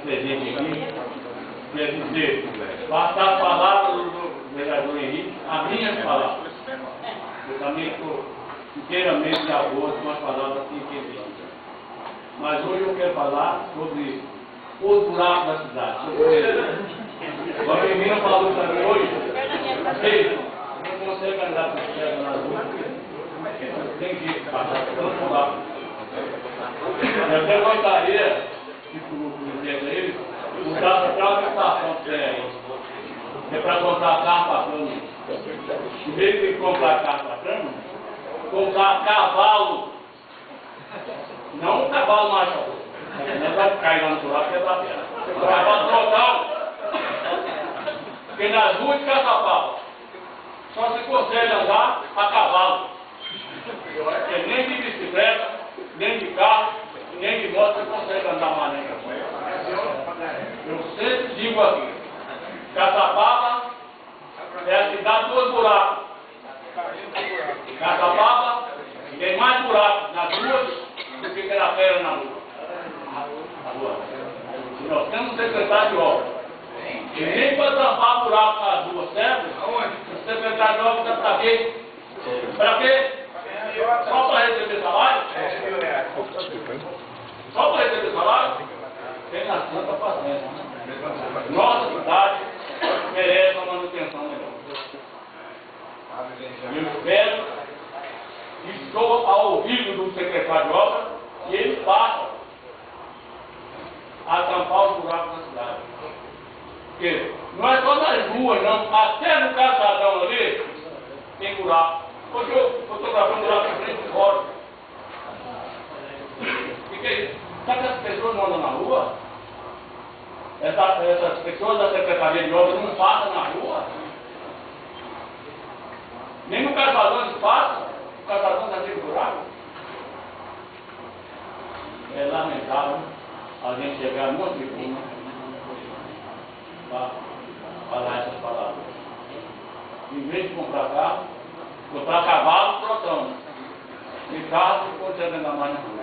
presente aqui, quer dizer, passar a palavra do vereador Henrique, a minha palavra. Eu também estou inteiramente de acordo com as palavras que ele disse. Mas hoje eu quero falar sobre os buracos da cidade. O menino falou para mim hoje, não consegue andar com o cego na rua, tem que passar por um buraco. Eu até gostaria que o cego ele usasse até uma estação que tem aí. É para comprar carro para cama. Em vez de comprar carro para cama, comprar cavalo. Não um cavalo macho. Não vai cair lá no buraco e quebrar a perna. Cavalo total. Porque nas ruas de Caçapava só se consegue andar a cavalo. Porque nem de bicicleta, nem de carro, nem de moto você consegue andar mais nem. Eu sempre digo aqui, Caçapava é a cidade dos buracos. Caçapava tem mais buracos nas ruas do que pela pedra na rua. E nós temos um secretário de obras. E nem para tampar buraco nas ruas, certo? O secretário de obras está para quê? Para quê? Só para receber salário? Só para receber salário? Tem na Santa Fazenda. Nossa cidade merece uma manutenção melhor. Eu espero que estou ao ouvido do secretário de obras e ele faça a tampar os buracos da cidade. Porque não é só nas ruas, não. Até no calçadão ali tem buraco. Hoje eu fotografando buraco na frente de fora. O que é isso? Será que as pessoas não andam na rua? Essas pessoas da Secretaria de Obras não passam na rua? Nem no calçadão eles passam? O calçadão está cheio de buraco? É lamentável a gente chegar numa tribuna para falar essas palavras. Em vez de comprar carro, comprar cavalo, trotando. E carro, pode andar mais na rua.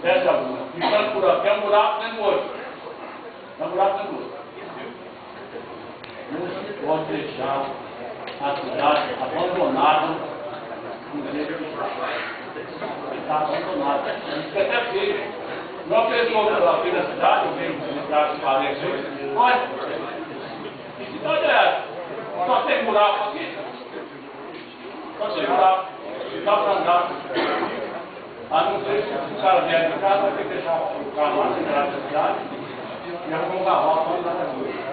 Dessa alguma. Ficando por aqui, é um buraco dentro do outro. É um buraco dentro do outro. Não se pode deixar a cidade abandonada no jeito que está abandonada. Isso é até feio. Uma pessoa aqui na cidade, eu venho visitar os parentes, olha, que cidade é essa? Só tem buraco aqui? Só tem buraco. Dá para andar. A não ser se o cara vier de casa, vai ter que deixar o carro lá na cidade e arrumar um cavalo para andar na rua.